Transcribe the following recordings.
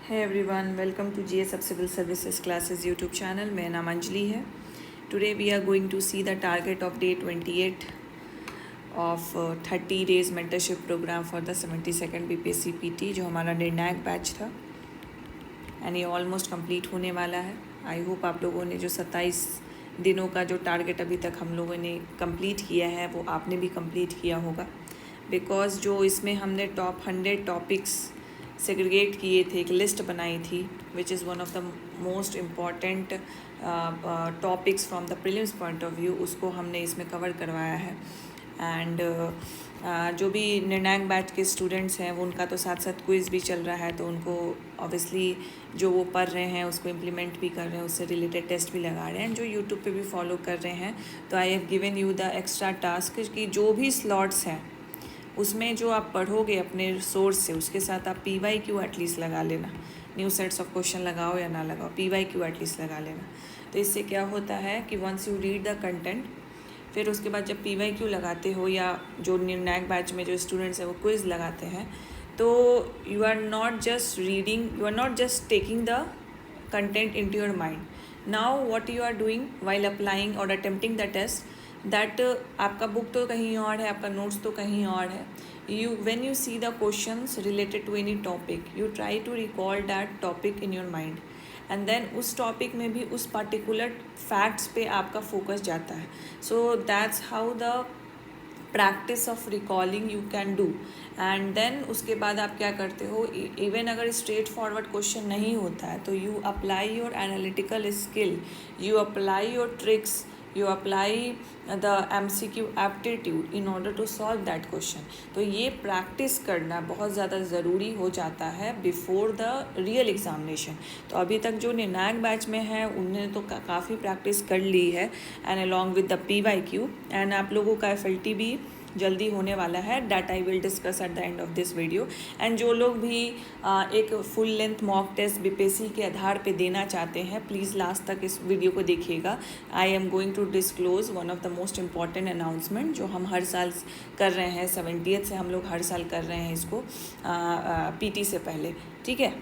Hey everyone, welcome to GS of Civil Services Classes YouTube channel. मेरा नाम अंजलि है. Today we are going to see the target of day 28 of 30 days mentorship program for the 72nd BPSC PT जो हमारा निर्णायक batch था and ये almost complete होने वाला है. आई होप आप लोगों ने जो 27 दिनों का जो टारगेट अभी तक हम लोगों ने कंप्लीट किया है वो आपने भी कंप्लीट किया होगा, बिकॉज जो इसमें हमने टॉप 100 टॉपिक्स सेग्रीगेट किए थे, एक लिस्ट बनाई थी which is one of the most important topics from the prelims point of view, उसको हमने इसमें कवर करवाया है. एंड जो भी निर्णायक बैच के स्टूडेंट्स हैं वो उनका तो साथ साथ क्विज़ भी चल रहा है, तो उनको ऑब्वियसली जो वो पढ़ रहे हैं उसको इम्प्लीमेंट भी कर रहे हैं, उससे रिलेटेड टेस्ट भी लगा रहे हैं. जो यूट्यूब पे भी फॉलो कर रहे हैं तो I have given you the extra task कि जो भी स्लॉट्स हैं उसमें जो आप पढ़ोगे अपने सोर्स से उसके साथ आप PYQ एटलीस्ट लगा लेना. न्यू सेट्स ऑफ क्वेश्चन लगाओ या ना लगाओ, PYQ एटलीस्ट लगा लेना. तो इससे क्या होता है कि once you read the content, फिर उसके बाद जब PYQ लगाते हो या जो निर्णायक बैच में जो स्टूडेंट्स हैं वो क्विज़ लगाते हैं, तो you are not just reading, you are not just taking the content in to your mind. Now what you are doing while applying और अटेम्प्टिंग द टेस्ट, दैट आपका बुक तो कहीं और है, आपका नोट्स तो कहीं और है. When you see the questions related to any topic, you try to recall that topic in your mind and then उस टॉपिक में भी उस पर्टिकुलर फैक्ट्स पे आपका फोकस जाता है. So that's how the practice of recalling you can do. And then उसके बाद आप क्या करते हो, इवन अगर स्ट्रेट फॉरवर्ड क्वेश्चन नहीं होता है तो you apply your analytical skill, you apply your tricks, you apply the MCQ aptitude in order to solve that question. तो ये प्रैक्टिस करना बहुत ज़्यादा ज़रूरी हो जाता है बिफोर द रियल एग्जामिनेशन. तो अभी तक जो निर्णायक बैच में है उन्होंने तो काफ़ी प्रैक्टिस कर ली है and along with the PYQ. And आप लोगों का FLT भी जल्दी होने वाला है, that I will discuss at the end of this video. And जो लोग भी एक full length mock test BPSC के आधार पे देना चाहते हैं, प्लीज़ लास्ट तक इस वीडियो को देखिएगा. I am going to disclose one of the most important announcement जो हम हर साल कर रहे हैं. 70th से हम लोग हर साल कर रहे हैं इसको PT से पहले, ठीक है.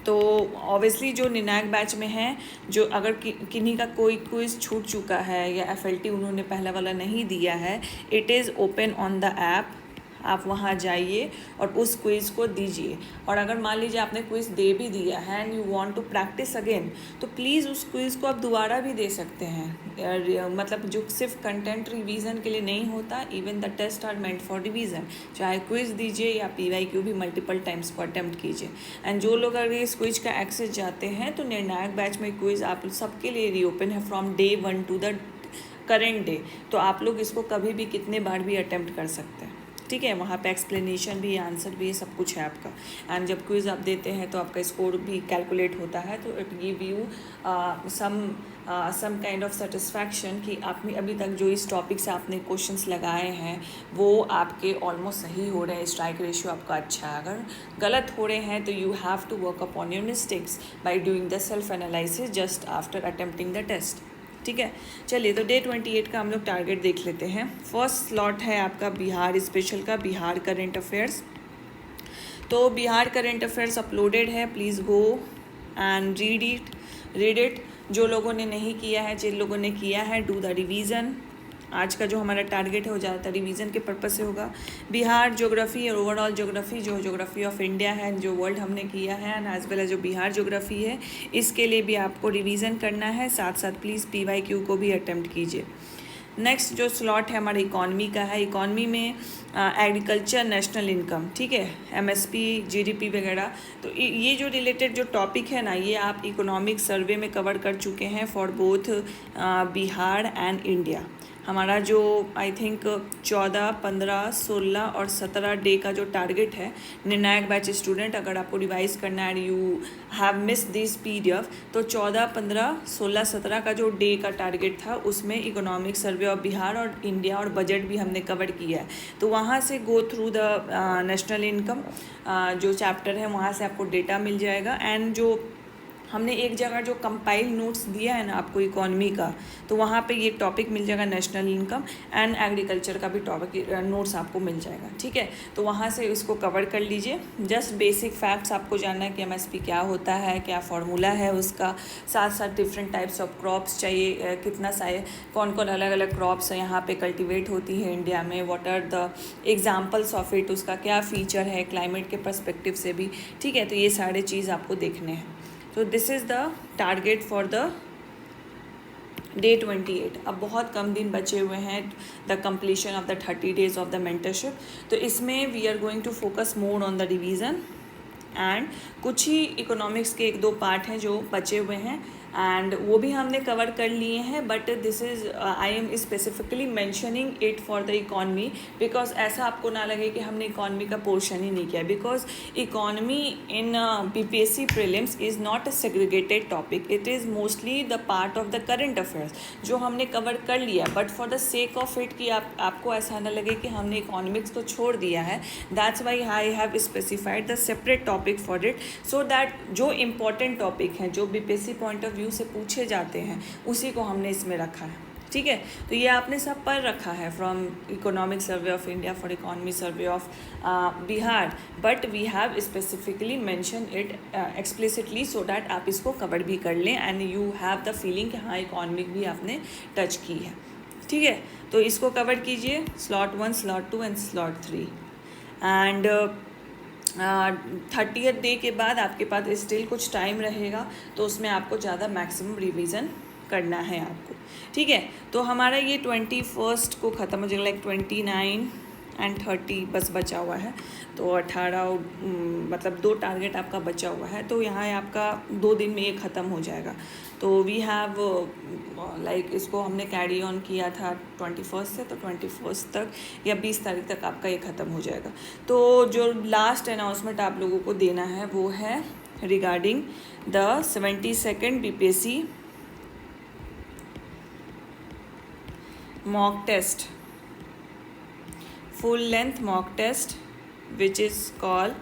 तो ऑब्वियसली जो निर्णायक बैच में है, जो अगर किन्हीं का कोई क्विज़ छूट चुका है या FLT उन्होंने पहला वाला नहीं दिया है, it is open on the app. आप वहाँ जाइए और उस क्विज़ को दीजिए. और अगर मान लीजिए आपने क्विज़ दे भी दिया है and you want to practice again, तो प्लीज़ उस क्विज़ को आप दोबारा भी दे सकते हैं. मतलब जो सिर्फ कंटेंट रिवीजन के लिए नहीं होता, even the test are meant for revision. चाहे क्विज़ दीजिए या PYQ भी मल्टीपल टाइम्स को अटैम्प्ट कीजिए. एंड जो लोग अगर इस क्विज़ का एक्सेस जाते हैं तो निर्णायक बैच में क्विज़ आप सबके लिए रीओपन है from day 1 to the current day. तो आप लोग इसको कभी भी कितने बार भी अटैम्प्ट कर सकते हैं, ठीक है. वहाँ पे एक्सप्लेनेशन भी, आंसर भी, सब कुछ है आपका. एंड जब क्विज़ आप देते हैं तो आपका स्कोर भी कैलकुलेट होता है, तो it give you some kind of satisfaction कि आपने अभी तक जो इस टॉपिक से आपने क्वेश्चंस लगाए हैं वो आपके ऑलमोस्ट सही हो रहे हैं, स्ट्राइक रेशियो आपका अच्छा है. अगर गलत हो रहे हैं तो you have to work upon your mistakes by doing the self analysis just after attempting the test, ठीक है. चलिए, तो डे 28 का हम लोग टारगेट देख लेते हैं. फर्स्ट स्लॉट है आपका बिहार स्पेशल का, बिहार करेंट अफेयर्स. तो बिहार करेंट अफेयर्स अपलोडेड है, please go and read it. जो लोगों ने नहीं किया है, जिन लोगों ने किया है, डू द रिवीजन. आज का जो हमारा टारगेट है वो ज़्यादातर रिवीजन के पर्पज़ से होगा. बिहार ज्योग्राफी और ओवरऑल ज्योग्राफी, जो ज्योग्राफी ऑफ इंडिया है, जो वर्ल्ड हमने किया है, एंड एज वेल एज जो बिहार ज्योग्राफी है, इसके लिए भी आपको रिवीजन करना है. साथ साथ प्लीज़ PYQ को भी अटैम्प्ट कीजिए. नेक्स्ट जो स्लॉट है हमारा इकॉनमी का है. इकॉनमी में एग्रीकल्चर, नेशनल इनकम, ठीक है, MSP, GDP वगैरह. तो ये जो रिलेटेड जो टॉपिक है ना, ये आप इकोनॉमिक सर्वे में कवर कर चुके हैं for both Bihar and India. हमारा जो आई थिंक 14, 15, 16 और 17 डे का जो टारगेट है निर्णायक बैच स्टूडेंट, अगर आपको रिवाइज करना है, you have miss this PDF, तो 14, 15, 16, 17 का जो डे का टारगेट था उसमें इकोनॉमिक सर्वे ऑफ बिहार और इंडिया और बजट भी हमने कवर किया है. तो वहाँ से go through the national income जो चैप्टर है, वहाँ से आपको डेटा मिल जाएगा. एंड जो हमने एक जगह जो कंपाइल नोट्स दिया है ना आपको इकोनॉमी का, तो वहाँ पे ये टॉपिक मिल जाएगा, नेशनल इनकम एंड एग्रीकल्चर का भी टॉपिक नोट्स आपको मिल जाएगा, ठीक है। तो वहाँ से इसको कवर कर लीजिए। जस्ट बेसिक फैक्ट्स आपको जानना है कि एमएसपी क्या होता है, क्या फार्मूला है उसका, साथ साथ डिफरेंट टाइप्स ऑफ क्रॉप्स चाहिए, कितना कौन कौन अलग अलग क्रॉप्स यहाँ पे कल्टिवेट होती है इंडिया में, what are the examples of it, उसका क्या फीचर है क्लाइमेट के पर्सपेक्टिव से भी, ठीक है। तो ये सारे चीज़ आपको देखने हैं। तो this is the target for the day 28। अब बहुत कम दिन बचे हुए हैं the completion of the 30 days of the mentorship. तो इसमें we are going to focus more on the revision and कुछ ही इकोनॉमिक्स के 1-2 पार्ट हैं जो बचे हुए हैं एंड वो भी हमने कवर कर लिए हैं, but this is I am specifically mentioning it for the economy because ऐसा आपको ना लगे कि हमने इकॉनमी का पोर्शन ही नहीं किया, because economy in BPSC prelims is not a segregated topic, it is mostly the part of the current affairs जो हमने कवर कर लिया, but for the sake of it कि आपको ऐसा ना लगे कि हमने इकोनॉमिक्स तो छोड़ दिया है, that's why I have specified the separate topic for it, so that जो इम्पॉर्टेंट टॉपिक हैं जो बीपीएससी पॉइंट ऑफ व्यू से पूछे जाते हैं उसी को हमने इसमें रखा है, ठीक है। तो ये आपने सब पढ़ रखा है from economic survey of India for economy survey of Bihar, but we have specifically mention it explicitly so that आप इसको कवर भी कर लें and you have the feeling कि हाँ इकोनॉमिक भी आपने टच की है, ठीक है। तो इसको कवर कीजिए, slot 1, slot 2 and slot 3 and 30th day के बाद आपके पास स्टिल कुछ टाइम रहेगा, तो उसमें आपको ज़्यादा मैक्सिमम रिवीजन करना है आपको, ठीक है। तो हमारा ये 21st को ख़त्म हो जाएगा, लाइक 29 एंड 30 बस बचा हुआ है, तो 18 मतलब 2 टारगेट आपका बचा हुआ है, तो यहाँ आपका 2 दिन में ये ख़त्म हो जाएगा। तो वी हैव लाइक इसको हमने कैरी ऑन किया था 21st से, तो 21st तक या 20 तारीख तक आपका ये ख़त्म हो जाएगा। तो जो लास्ट अनाउंसमेंट आप लोगों को देना है वो है regarding the 72nd BPSC mock test, full length mock test which is called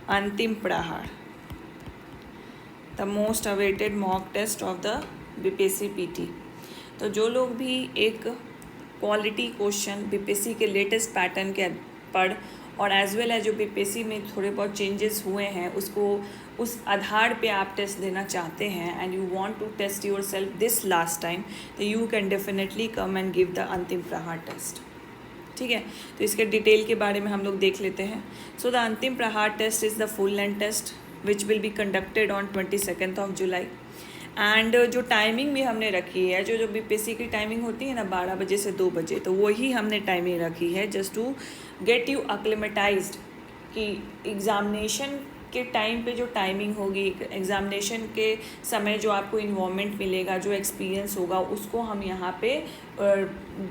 Antim Prahar, the most awaited mock test of the BPSC PT। तो जो लोग भी एक क्वालिटी क्वेश्चन बीपीएससी के लेटेस्ट पैटर्न के पढ़ और एज वेल एज जो बीपीएससी में थोड़े बहुत चेंजेस हुए हैं उसको उस आधार पे आप टेस्ट देना चाहते हैं and you want to test yourself this last time, तो you can definitely come and give the Antim Prahar test, ठीक है। तो इसके डिटेल के बारे में हम लोग देख लेते हैं। सो the Antim Prahar test is the full length test which will be conducted on 22nd of July and जो टाइमिंग भी हमने रखी है, जो बीपीएससी की टाइमिंग होती है ना 12 बजे से 2 बजे, तो वही हमने टाइमिंग रखी है जस्ट टू गेट यू अक्लेमेटाइज्ड कि एग्ज़ामिनेशन के टाइम पे जो टाइमिंग होगी, एग्ज़ामिनेशन के समय जो आपको इन्वॉल्वमेंट मिलेगा, जो एक्सपीरियंस होगा, उसको हम यहाँ पे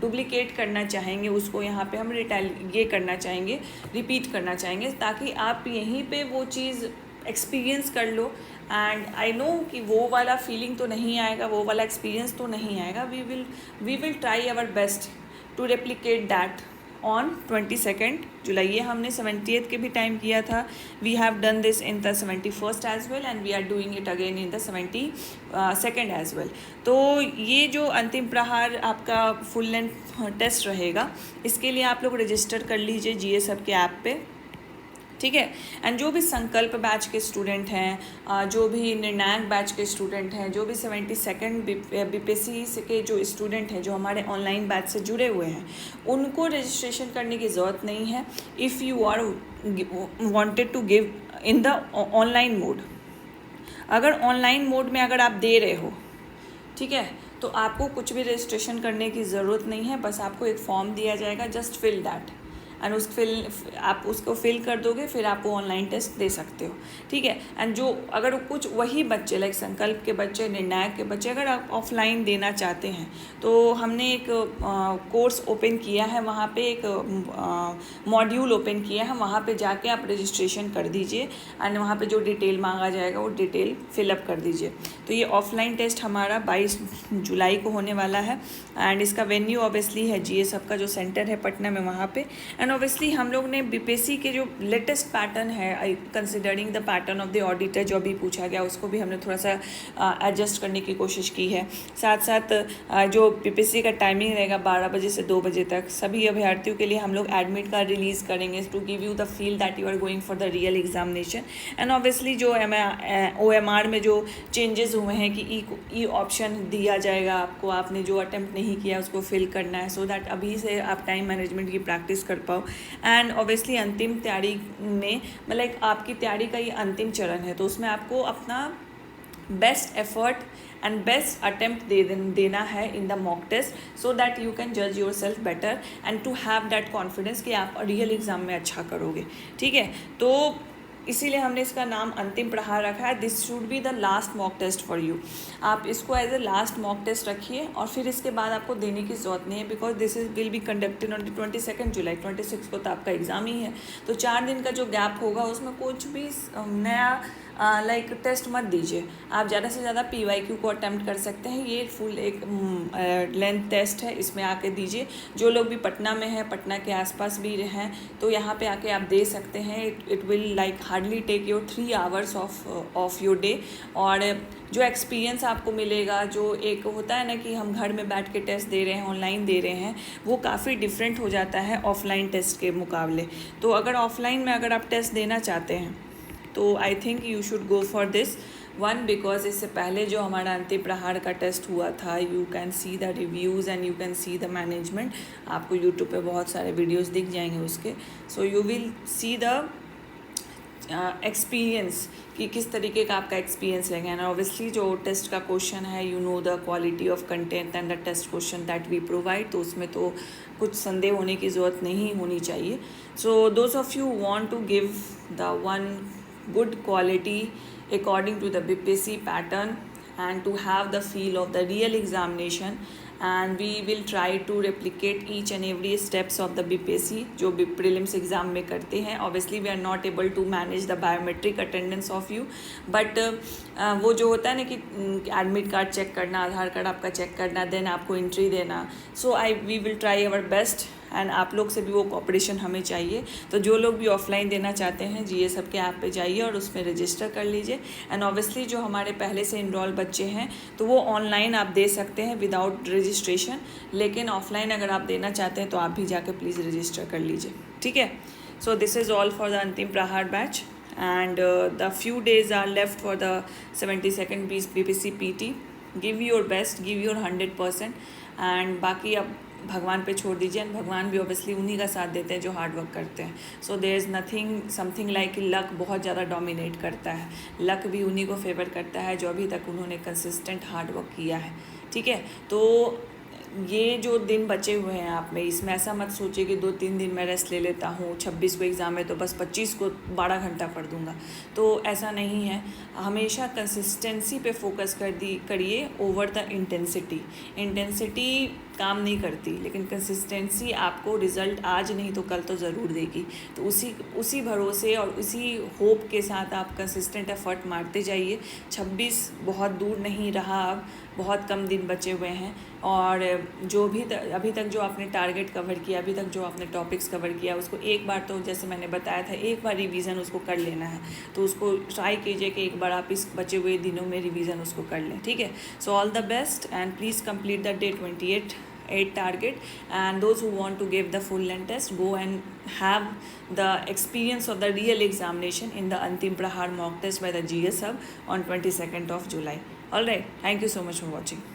डुप्लिकेट करना चाहेंगे, उसको यहाँ पे हम ये करना चाहेंगे, रिपीट करना चाहेंगे, ताकि आप यहीं पे वो चीज़ एक्सपीरियंस कर लो। एंड आई नो कि वो वाला फीलिंग तो नहीं आएगा, वो वाला एक्सपीरियंस तो नहीं आएगा, we will try our best to replicate that on 22nd July. ये हमने 70th के भी टाइम किया था, we have done this in the 71st as well and we are doing it again in the 72nd as well. तो ये जो अंतिम प्रहार आपका फुल लेंथ टेस्ट रहेगा, इसके लिए आप लोग रजिस्टर कर लीजिए जीएस हब के ऐप पे, ठीक है। एंड जो भी संकल्प बैच के स्टूडेंट हैं, जो भी निर्णायक बैच के स्टूडेंट हैं, जो भी 72nd बीपीएससी के जो स्टूडेंट हैं जो हमारे ऑनलाइन बैच से जुड़े हुए हैं, उनको रजिस्ट्रेशन करने की ज़रूरत नहीं है। If you are wanted to give in the online mode, अगर ऑनलाइन मोड में अगर आप दे रहे हो, ठीक है, तो आपको कुछ भी रजिस्ट्रेशन करने की ज़रूरत नहीं है, बस आपको एक फॉर्म दिया जाएगा, जस्ट फिल दैट एंड आप उसको फिल कर दोगे, फिर आप वो ऑनलाइन टेस्ट दे सकते हो, ठीक है। एंड जो अगर कुछ वही बच्चे लाइक संकल्प के बच्चे, निर्णायक के बच्चे अगर आप ऑफलाइन देना चाहते हैं, तो हमने एक कोर्स ओपन किया है, वहाँ पे एक मॉड्यूल ओपन किया है, वहाँ पे जाके आप रजिस्ट्रेशन कर दीजिए एंड वहाँ पे जो डिटेल मांगा जाएगा वो डिटेल फिलअप कर दीजिए। तो ये ऑफलाइन टेस्ट हमारा 22 जुलाई को होने वाला है एंड इसका वेन्यू ऑब्वियसली है जीएस हब का जो सेंटर है पटना में, वहाँ पे। एंड एंड ऑब्वियसली हम लोग ने बीपीएससी के जो लेटेस्ट पैटर्न है, considering the pattern of the auditor जो अभी पूछा गया, उसको भी हमने थोड़ा सा एडजस्ट करने की कोशिश की है। साथ साथ जो बीपीएससी का टाइमिंग रहेगा 12 बजे से 2 बजे तक, सभी अभ्यर्थियों के लिए हम लोग एडमिट कार्ड रिलीज़ करेंगे to give you the feel that you are going for the real examination. And obviously जो OMR में जो चेंजेस हुए हैं कि ई ऑप्शन दिया जाएगा आपको, आपने जो अटेम्प्ट नहीं किया उसको फिल करना है, सो दैट अभी से आप टाइम मैनेजमेंट की प्रैक्टिस कर पाओ। एंड ऑब्वियसली अंतिम तैयारी में मतलब आपकी तैयारी का ये अंतिम चरण है, तो उसमें आपको अपना best effort and best attempt देना है in the mock test, so that you can जज yourself better and to have that confidence कि आप रियल एग्ज़ाम में अच्छा करोगे। ठीक है, तो इसीलिए हमने इसका नाम अंतिम प्रहार रखा है। This should be the last mock test for you. आप इसको as a last mock test रखिए और फिर इसके बाद आपको देने की ज़रूरत नहीं है, because this is will be conducted on 22 जुलाई। 26 को तो आपका एग्ज़ाम ही है, तो 4 दिन का जो गैप होगा उसमें कुछ भी नया लाइक टेस्ट मत दीजिए। आप ज़्यादा से ज़्यादा PYQ को अटैम्प्ट कर सकते हैं। ये फुल एक लेंथ टेस्ट है, इसमें आके दीजिए। जो लोग भी पटना में हैं, पटना के आसपास भी हैं, तो यहाँ पे आके आप दे सकते हैं। It will like hardly take your 3 hours of your day. और जो एक्सपीरियंस आपको मिलेगा, जो एक होता है ना कि हम घर में बैठ के टेस्ट दे रहे हैं, ऑनलाइन दे रहे हैं, वो काफ़ी डिफरेंट हो जाता है ऑफलाइन टेस्ट के मुकाबले। तो अगर ऑफलाइन में अगर आप टेस्ट देना चाहते हैं तो I think you should go for this one, because इससे पहले जो हमारा अंतिम प्रहार का टेस्ट हुआ था, you can see the reviews and you can see the management. आपको यूट्यूब पे बहुत सारे वीडियोस दिख जाएंगे उसके, so you will see the experience कि किस तरीके का आपका एक्सपीरियंस रहेगा। एंड ऑब्वियसली जो टेस्ट का क्वेश्चन है, you know the quality of content and the test question that we provide, तो उसमें तो कुछ संदेह होने की ज़रूरत नहीं होनी चाहिए। So those of you want to give the one good quality according to the BPSC pattern and to have the feel of the real examination, and we will try to replicate each and every steps of the BPSC जो prelims exam में करते हैं। obviously we are not able to manage the biometric attendance of you, but वो जो होता है ना कि एडमिट कार्ड चेक करना, आधार कार्ड आपका चेक करना, देन आपको एंट्री देना, so we will try our best एंड आप लोग से भी वो कोऑपरेशन हमें चाहिए। तो जो लोग भी ऑफलाइन देना चाहते हैं, GS हब के ऐप पे जाइए और उसमें रजिस्टर कर लीजिए। एंड ऑब्वियसली जो हमारे पहले से इनरोल बच्चे हैं, तो वो ऑनलाइन आप दे सकते हैं विदाउट रजिस्ट्रेशन, लेकिन ऑफलाइन अगर आप देना चाहते हैं तो आप भी जाकर प्लीज़ रजिस्टर कर लीजिए। ठीक है, so this is all for the Antim प्रहार batch, and the few days are left for the 72nd BPSC PT. Give your best, give your 100%, and बाकी अब भगवान पे छोड़ दीजिए। एंड भगवान भी ऑब्वियसली उन्हीं का साथ देते हैं जो हार्ड वर्क करते हैं। So there is nothing something like luck बहुत ज़्यादा डोमिनेट करता है, लक भी उन्हीं को फेवर करता है जो अभी तक उन्होंने कंसिस्टेंट हार्ड वर्क किया है। ठीक है, तो ये जो दिन बचे हुए हैं आप में, इसमें ऐसा मत सोचिए कि 2-3 दिन मैं रेस्ट ले लेता हूँ, 26 को एग्ज़ाम है तो बस 25 को 12 घंटा पढ़ दूँगा, तो ऐसा नहीं है। हमेशा कंसिस्टेंसी पे फोकस करिए ओवर द इंटेंसिटी काम नहीं करती, लेकिन कंसिस्टेंसी आपको रिज़ल्ट आज नहीं तो कल तो ज़रूर देगी। तो उसी भरोसे और उसी होप के साथ आप कंसिस्टेंट एफर्ट मारते जाइए। 26 बहुत दूर नहीं रहा, अब बहुत कम दिन बचे हुए हैं, और जो भी अभी तक जो आपने टारगेट कवर किया, अभी तक जो आपने टॉपिक्स कवर किया, उसको एक बार तो जैसे मैंने बताया था, एक बार रिवीजन उसको कर लेना है। तो उसको ट्राई कीजिए कि एक बार आप इस बचे हुए दिनों में रिवीजन उसको कर लें। ठीक है, so all the best and please complete the Day 28 target, and those who want to give the full length test, go and have the experience of the real examination in the Antim Prahar mock test by the GS Hub on 22nd of July. All right, thank you so much for watching.